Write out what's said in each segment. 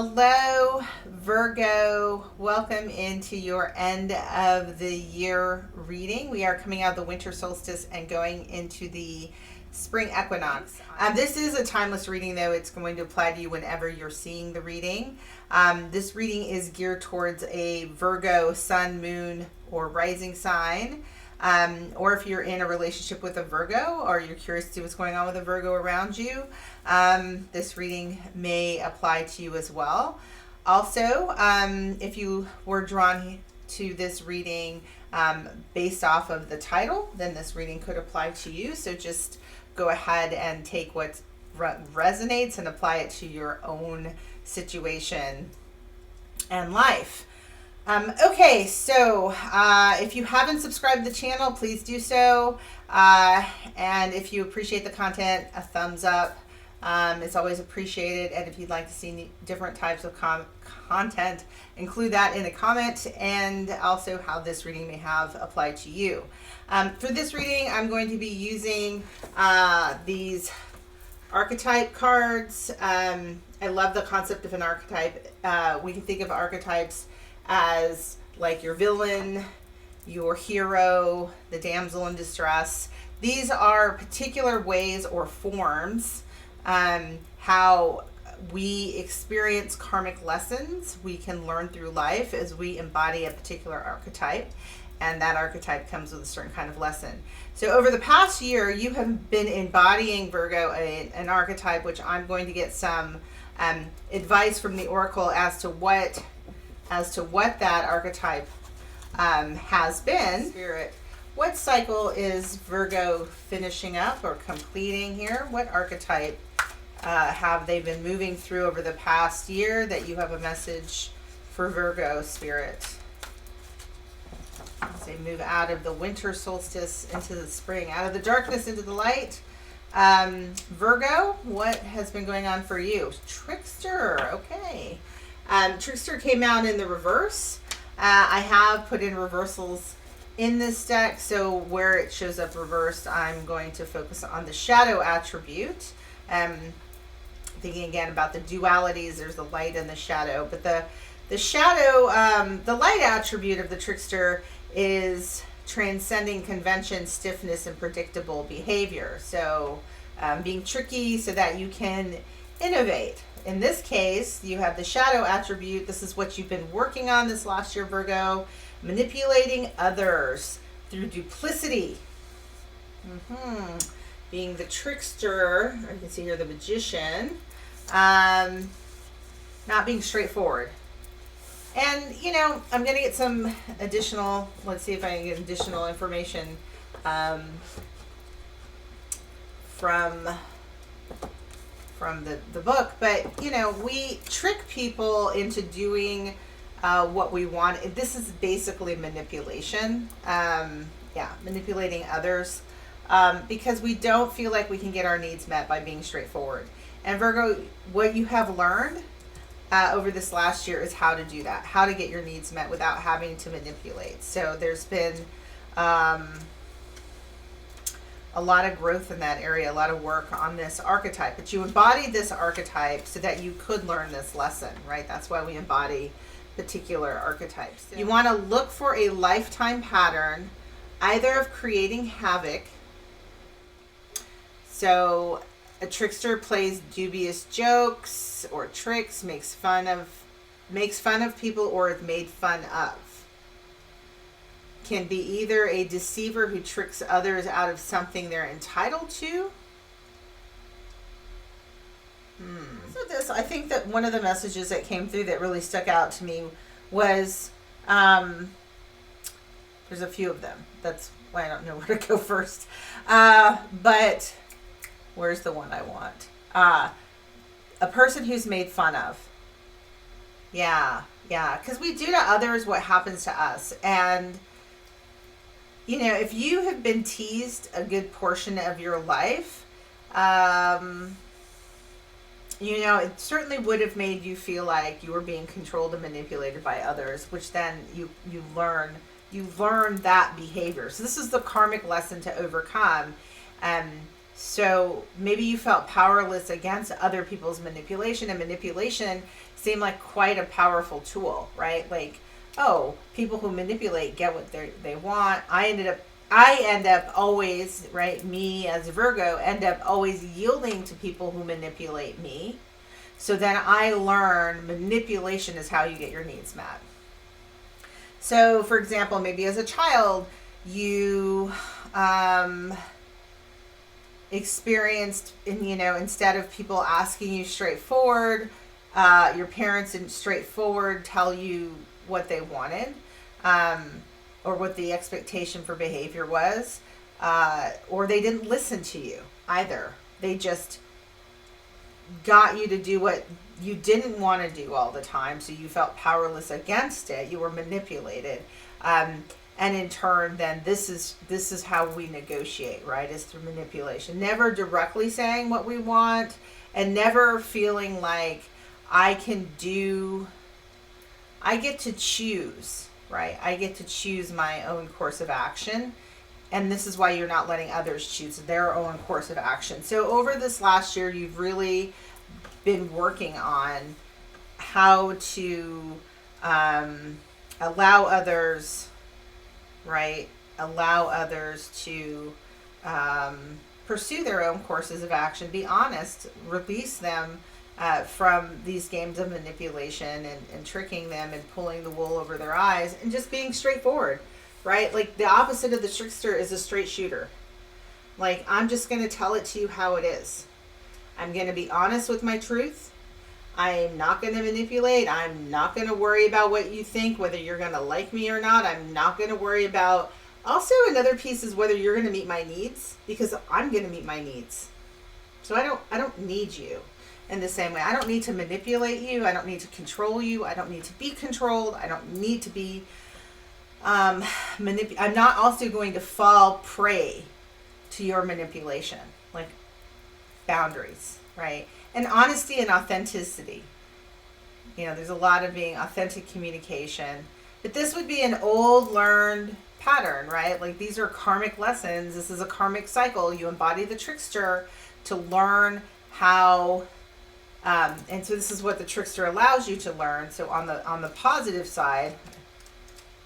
Hello, Virgo. Welcome into your end of the year reading. We are coming out of the winter solstice and going into the spring equinox. This is a timeless reading, though. It's going to apply to you whenever you're seeing the reading. This reading is geared towards a Virgo sun, moon, or rising sign. Or if you're in a relationship with a Virgo or you're curious to see what's going on with a Virgo around you, this reading may apply to you as well. Also, if you were drawn to this reading based off of the title, then this reading could apply to you. So just go ahead and take what resonates and apply it to your own situation and life. Okay, so if you haven't subscribed to the channel, please do so. And if you appreciate the content, a thumbs up. It's always appreciated. And if you'd like to see different types of content, include that in a comment, and also how this reading may have applied to you. For this reading, I'm going to be using these archetype cards. I love the concept of an archetype. We can think of archetypes as like your villain, your hero, the damsel in distress. These are particular ways or forms how we experience karmic lessons we can learn through life as we embody a particular archetype, and that archetype comes with a certain kind of lesson. So over the past year, you have been embodying, Virgo, an archetype, which I'm going to get some advice from the oracle as to what that archetype has been. Spirit, what cycle is Virgo finishing up or completing here? What archetype have they been moving through over the past year that you have a message for Virgo, Spirit? As they move out of the winter solstice into the spring, out of the darkness into the light. Virgo, what has been going on for you? Trickster, okay. Trickster came out in the reverse. I have put in reversals in this deck, so where it shows up reversed, I'm going to focus on the shadow attribute. Thinking again about the dualities, there's the light and the shadow, but the shadow, the light attribute of the Trickster is transcending convention, stiffness, and predictable behavior. So being tricky so that you can innovate. In this case, you have the shadow attribute. This is what you've been working on this last year, Virgo. Manipulating others through duplicity. Being the trickster, or you can see here the magician. Not being straightforward. And, you know, I'm going to get some additional, let's see if I can get additional information from the book. But, you know, we trick people into doing what we want. This is basically manipulation. Manipulating others because we don't feel like we can get our needs met by being straightforward. And Virgo, what you have learned over this last year is how to do that, how to get your needs met without having to manipulate. So there's been a lot of growth in that area, a lot of work on this archetype. But you embodied this archetype so that you could learn this lesson, right? That's why we embody particular archetypes. You want to look for a lifetime pattern, either of creating havoc. So a trickster plays dubious jokes or tricks, makes fun of people, or is made fun of. Can be either a deceiver who tricks others out of something they're entitled to. So this, I think that one of the messages that came through that really stuck out to me was, there's a few of them. That's why I don't know where to go first. But where's the one I want? A person who's made fun of. Yeah. Because we do to others what happens to us. And, you know, if you have been teased a good portion of your life, you know, it certainly would have made you feel like you were being controlled and manipulated by others, which then you learn that behavior. So this is the karmic lesson to overcome. So maybe you felt powerless against other people's manipulation, and manipulation seemed like quite a powerful tool, right? Like, oh, people who manipulate get what they want. I end up always, right? Me as a Virgo end up always yielding to people who manipulate me. So then I learn manipulation is how you get your needs met. So, for example, maybe as a child, you experienced, instead of people asking you straightforward, your parents didn't straightforward tell you what they wanted, or what the expectation for behavior was, or they didn't listen to you either. They just got you to do what you didn't want to do all the time, so you felt powerless against it. You were manipulated, and in turn, then this is how we negotiate, right? Is through manipulation. Never directly saying what we want, and never feeling like I get to choose, right? I get to choose my own course of action. And this is why you're not letting others choose their own course of action. So over this last year, you've really been working on how to allow others, right? Allow others to pursue their own courses of action. Be honest. Release them from these games of manipulation and tricking them and pulling the wool over their eyes, and just being straightforward. Right? Like, the opposite of the trickster is a straight shooter. Like, I'm just going to tell it to you how it is. I'm going to be honest with my truth. I'm not going to manipulate. I'm not going to worry about what you think, whether you're going to like me or not. I'm not going to worry about... Also, another piece is whether you're going to meet my needs, because I'm going to meet my needs. So I don't need you in the same way. I don't need to manipulate you. I don't need to control you. I don't need to be controlled. I don't need to be... I'm not also going to fall prey to your manipulation. Like, boundaries, right? And honesty and authenticity. There's a lot of being authentic communication. But this would be an old learned pattern, right? Like, these are karmic lessons. This is a karmic cycle. You embody the trickster to learn how, and so this is what the trickster allows you to learn. So on the positive side,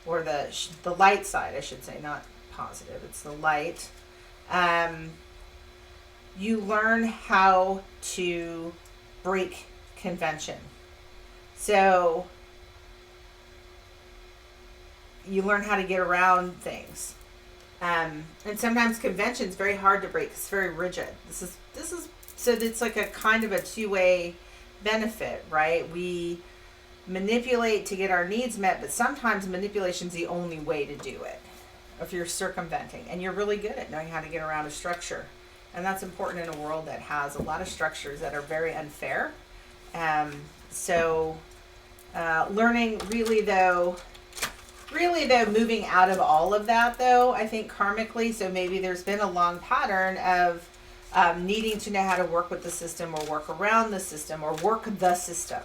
or the light side, I should say, not positive, it's the light. You learn how to break convention. So you learn how to get around things. And sometimes convention is very hard to break. It's very rigid. This is so it's like a kind of a two-way benefit, right? We manipulate to get our needs met, but sometimes manipulation is the only way to do it if you're circumventing, and you're really good at knowing how to get around a structure. And that's important in a world that has a lot of structures that are very unfair. Learning really though, moving out of all of that though, I think karmically, so maybe there's been a long pattern of needing to know how to work with the system, or work around the system, or work the system.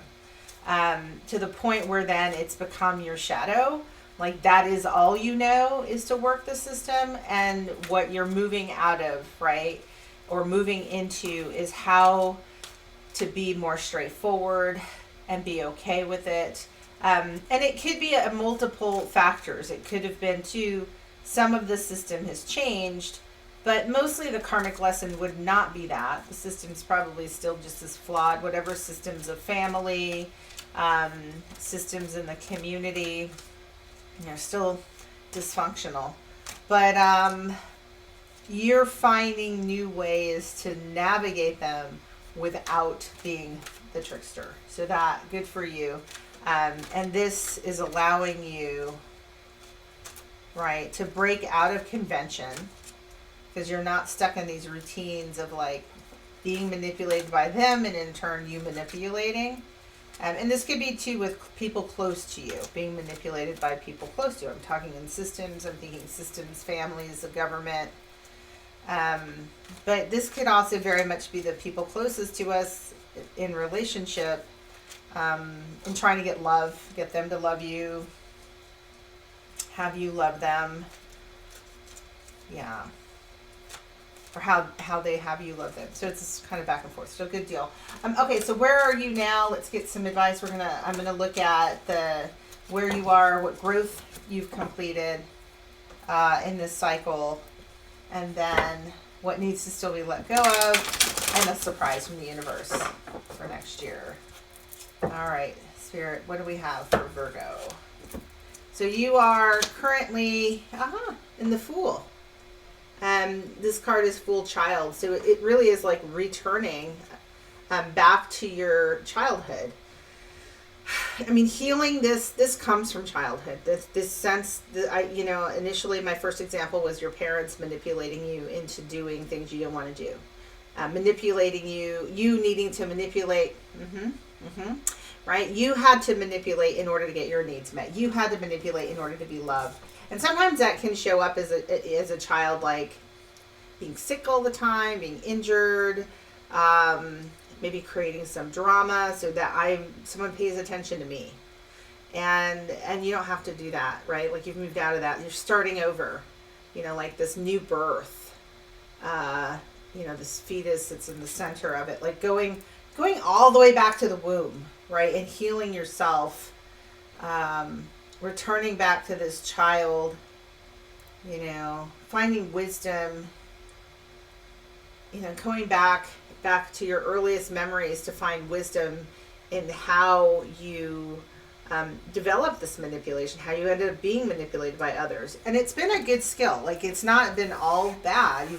To the point where then it's become your shadow. Like, that is all you know, is to work the system, and what you're moving out of, right? Or moving into is how to be more straightforward and be okay with it. And it could be a multiple factors. It could have been too, some of the system has changed, but mostly the karmic lesson would not be that. The system's probably still just as flawed, whatever systems of family, systems in the community, still dysfunctional. But you're finding new ways to navigate them without being the trickster. So that, good for you. And this is allowing you, right, to break out of convention, because you're not stuck in these routines of like being manipulated by them, and in turn you manipulating. And this could be too with people close to you, being manipulated by people close to you. I'm talking in systems, I'm thinking systems, families, the government. But this could also very much be the people closest to us in relationship, and trying to get love, get them to love you, have you love them. Yeah. or how they have you love them. So it's kind of back and forth. So good deal. Okay, so where are you now? Let's get some advice. I'm gonna look at where you are, what growth you've completed in this cycle, and then what needs to still be let go of, and a surprise from the universe for next year. All right, Spirit, what do we have for Virgo? So you are currently in the Fool. This card is Fool Child. So it really is like returning back to your childhood. I mean, healing this comes from childhood. This sense that initially my first example was your parents manipulating you into doing things you didn't want to do. Manipulating you needing to manipulate. Right? You had to manipulate in order to get your needs met. You had to manipulate in order to be loved. And sometimes that can show up as a child, like being sick all the time, being injured, maybe creating some drama so that someone pays attention to me. And you don't have to do that, right? Like, you've moved out of that. You're starting over, like this new birth. This fetus that's in the center of it, like going all the way back to the womb, right? And healing yourself, returning back to this child, finding wisdom, going back to your earliest memories to find wisdom in how you develop this manipulation, how you ended up being manipulated by others. And it's been a good skill. Like, it's not been all bad.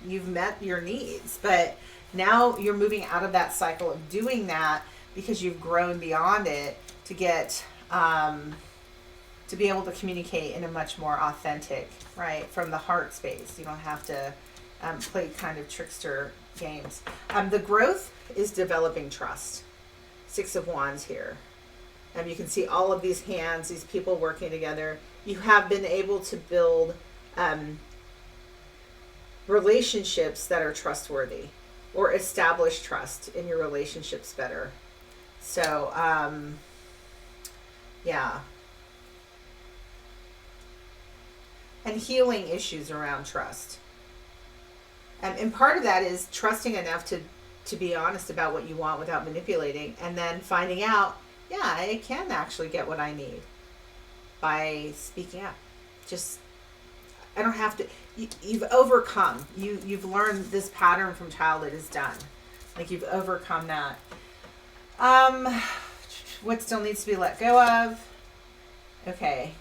You've met your needs, but now you're moving out of that cycle of doing that because you've grown beyond it to get to be able to communicate in a much more authentic, right, from the heart space. You don't have to play kind of trickster games. The growth is developing trust. 6 of Wands here. You can see all of these hands, these people working together. You have been able to build relationships that are trustworthy, or establish trust in your relationships better. So, yeah. And healing issues around trust. And part of that is trusting enough to be honest about what you want without manipulating, and then finding out, yeah, I can actually get what I need by speaking up. I don't have to. You've overcome. You've learned this pattern from childhood is done. Like, you've overcome that. What still needs to be let go of? Okay.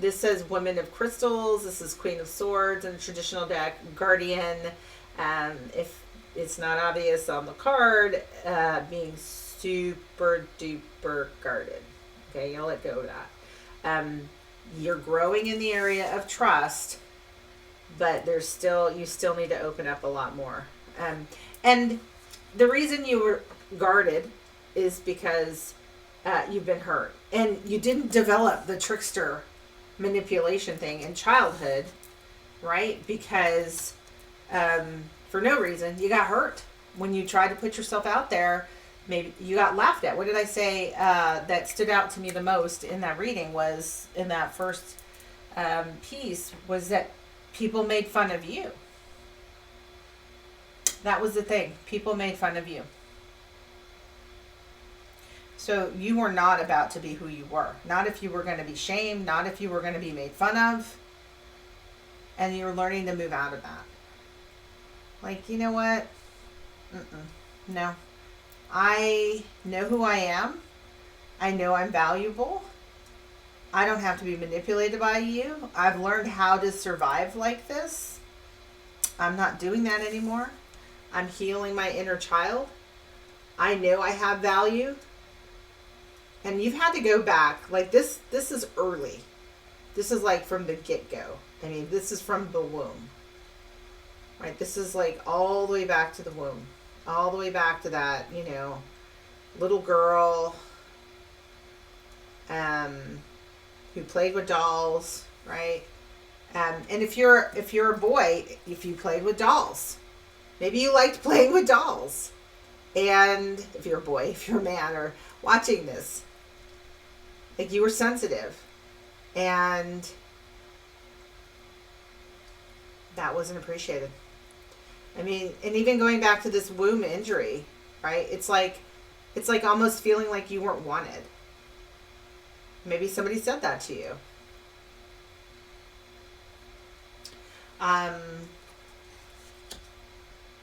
This says Women of Crystals. This is Queen of Swords in the traditional deck. Guardian. If it's not obvious on the card, being super duper guarded. Okay, you'll let go of that. You're growing in the area of trust, but you still need to open up a lot more. And the reason you were guarded is because you've been hurt, and you didn't develop the trickster manipulation thing in childhood, right? Because for no reason, you got hurt when you tried to put yourself out there. Maybe you got laughed at. What did I say that stood out to me the most in that reading was, in that first piece, was that people made fun of you. That was the thing. People made fun of you. So you were not about to be who you were. Not if you were going to be shamed. Not if you were going to be made fun of. And you're learning to move out of that. Like, you know what? No. I know who I am. I know I'm valuable. I don't have to be manipulated by you. I've learned how to survive like this. I'm not doing that anymore. I'm healing my inner child. I know I have value. And you've had to go back. Like, this is early. This is like from the get-go. I mean, this is from the womb. Right? This is like all the way back to the womb. All the way back to that, little girl who played with dolls, right? And if you're a boy, if you played with dolls, maybe you liked playing with dolls. And if you're a boy, if you're a man, or watching this, like, you were sensitive, and that wasn't appreciated. I mean, and even going back to this womb injury, right? It's like almost feeling like you weren't wanted. Maybe somebody said that to you.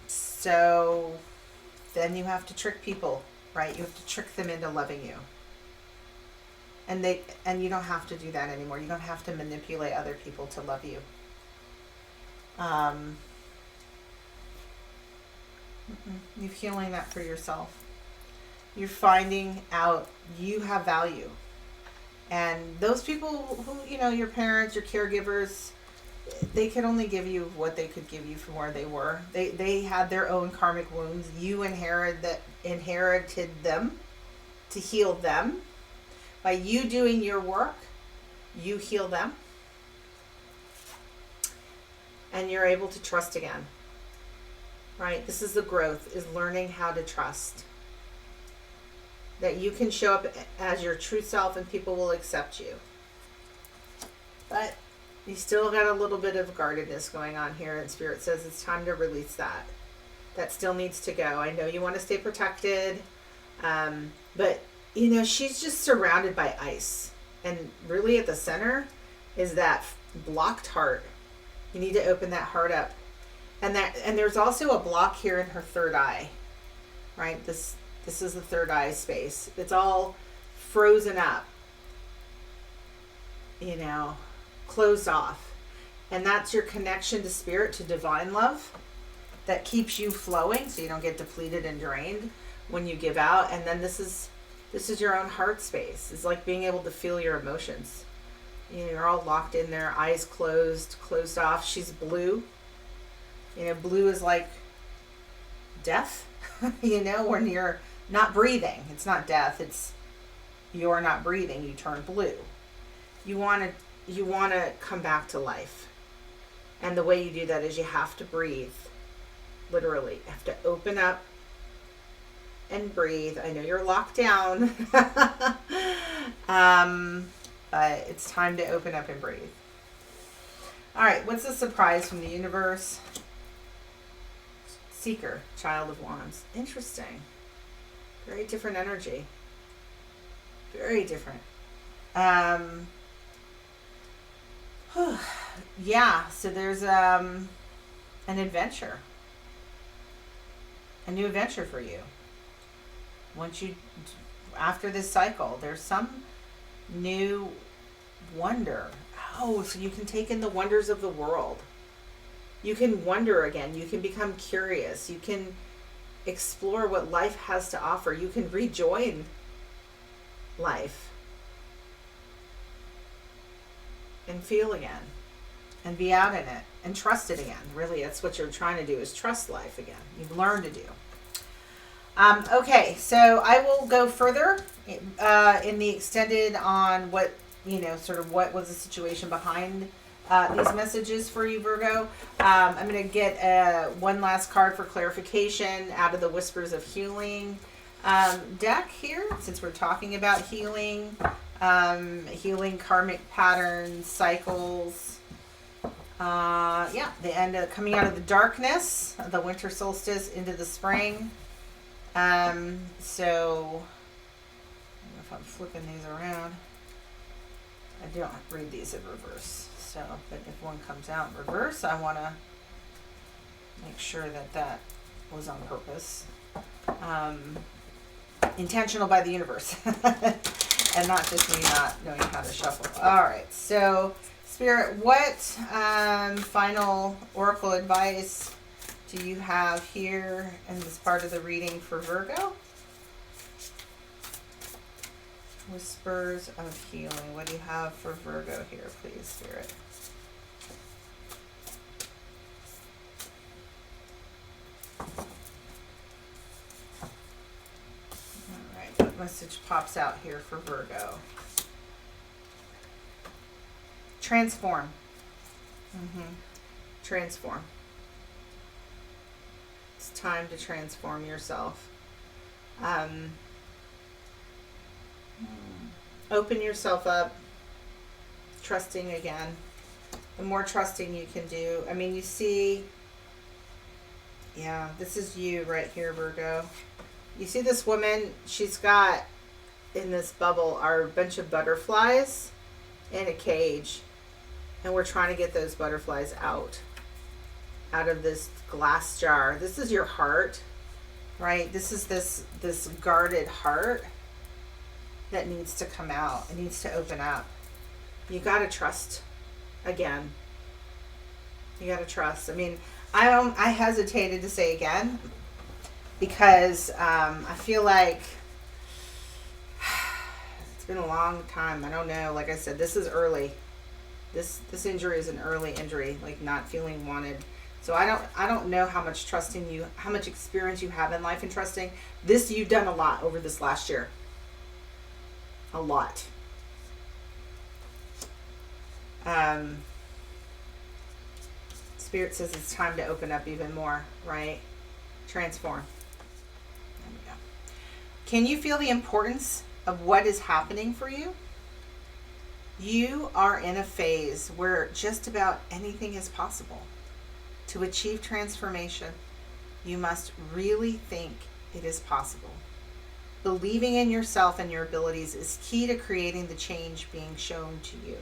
So then you have to trick people, right? You have to trick them into loving you. And you don't have to do that anymore. You don't have to manipulate other people to love you. You're healing that for yourself. You're finding out you have value. And those people who, your parents, your caregivers, they could only give you what they could give you from where they were. They had their own karmic wounds. You inherited them to heal them. By you doing your work, you heal them. And you're able to trust again. Right? This is the growth, is learning how to trust. That you can show up as your true self and people will accept you. But you still got a little bit of guardedness going on here, and Spirit says it's time to release that. That still needs to go. I know you want to stay protected, but she's just surrounded by ice. And really at the center is that blocked heart. You need to open that heart up. And there's also a block here in her third eye, right? This is the third eye space. It's all frozen up, closed off. And that's your connection to spirit, to divine love, that keeps you flowing so you don't get depleted and drained when you give out. And then this is your own heart space. It's like being able to feel your emotions. You're all locked in there, eyes closed off. She's blue. Blue is like death, when you're not breathing. It's not death. It's you're not breathing. You turn blue. You want to come back to life. And the way you do that is you have to breathe. Literally. You have to open up and breathe. I know you're locked down. But it's time to open up and breathe. All right. What's the surprise from the universe? Seeker, Child of Wands. Interesting. Very different energy. Very different. Yeah, so there's an adventure. A new adventure for you. After this cycle, there's some new wonder. Oh, so you can take in the wonders of the world. You can wonder again. You can become curious. You can explore what life has to offer. You can rejoin life and feel again and be out in it and trust it again. Really, that's what you're trying to do, is trust life again. You've learned to do. Okay, so I will go further in the extended on what, sort of what was the situation behind these messages for you, Virgo. I'm going to get one last card for clarification out of the Whispers of Healing deck here, since we're talking about healing, healing karmic patterns, cycles. The end of coming out of the darkness, the winter solstice into the spring. So I don't know if I'm flipping these around. I don't read these in reverse. So, but if one comes out in reverse, I want to make sure that was on purpose. Intentional by the universe. And not just me not knowing how to shuffle. All right. So, Spirit, what final oracle advice do you have here in this part of the reading for Virgo? Whispers of Healing. What do you have for Virgo here, please, Spirit? All right, what message pops out here for Virgo? Transform. Transform. It's time to transform yourself. Open yourself up, trusting again. The more trusting you can do. I mean, you see Yeah, this is you right here, Virgo. You see this woman, she's got in this bubble are a bunch of butterflies in a cage. And we're trying to get those butterflies out of this glass jar. This is your heart, right? This is this guarded heart that needs to come out. It needs to open up. You got to trust again. You got to trust. I mean, I hesitated to say again because I feel like it's been a long time. I don't know. Like I said, this is early. This injury is an early injury, like not feeling wanted. So I don't know how much trusting you, how much experience you have in life and trusting. This you've done a lot over this last year. A lot. Spirit says it's time to open up even more, right? Transform. There we go. Can you feel the importance of what is happening for you? You are in a phase where just about anything is possible. To achieve transformation, you must really think it is possible. Believing in yourself and your abilities is key to creating the change being shown to you.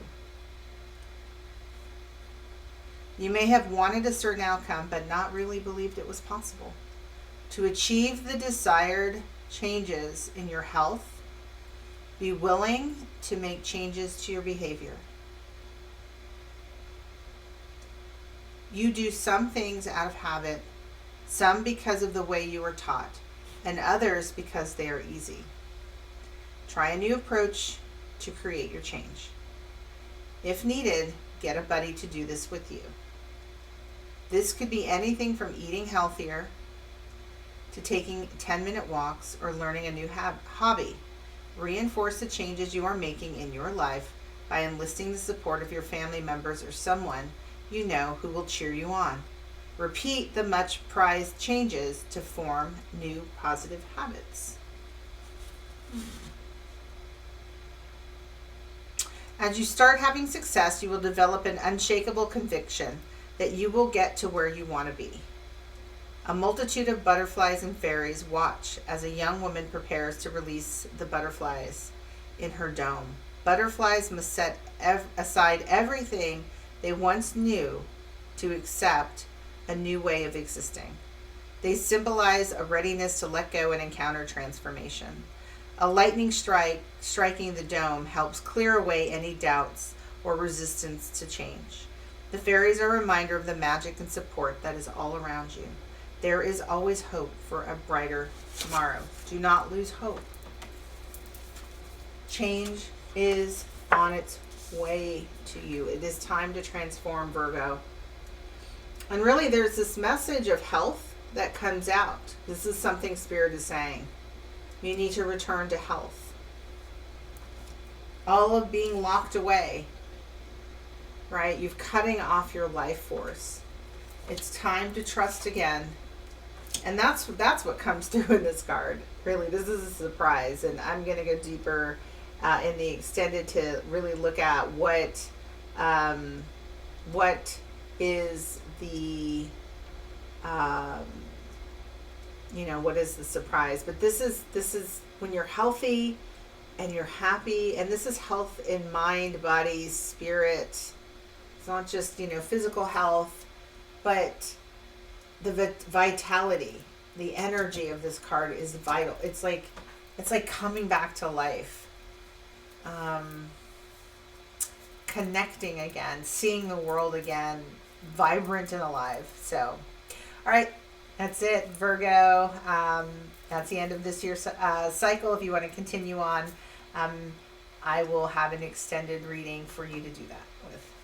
You may have wanted a certain outcome, but not really believed it was possible. To achieve the desired changes in your health, be willing to make changes to your behavior. You do some things out of habit, some because of the way you were taught, and others because they are easy. Try a new approach to create your change. If needed, get a buddy to do this with you. This could be anything from eating healthier to taking 10-minute walks or learning a new hobby. Reinforce the changes you are making in your life by enlisting the support of your family members or someone you know who will cheer you on. Repeat the much prized changes to form new positive habits. As you start having success, you will develop an unshakable conviction that you will get to where you want to be. A multitude of butterflies and fairies watch as a young woman prepares to release the butterflies in her dome. Butterflies must set aside everything they once knew to accept a new way of existing. They symbolize a readiness to let go and encounter transformation. A lightning strike striking the dome helps clear away any doubts or resistance to change. The fairies are a reminder of the magic and support that is all around you. There is always hope for a brighter tomorrow. Do not lose hope. Change is on its way to you. It is time to transform, Virgo. And really, there's this message of health that comes out. This is something Spirit is saying. You need to return to health. All of being locked away, right? You're cutting off your life force. It's time to trust again. And that's what comes through in this card. Really, this is a surprise. And I'm going to go deeper in the extended to really look at what is the what is the surprise. But this is when you're healthy and you're happy, and this is health in mind, body, spirit. It's not just physical health, but the vitality, the energy of this card is vital. It's like coming back to life, connecting again, seeing the world again, vibrant and alive. So, all right, that's it, Virgo. That's the end of this year's cycle. If you want to continue on, I will have an extended reading for you to do that with.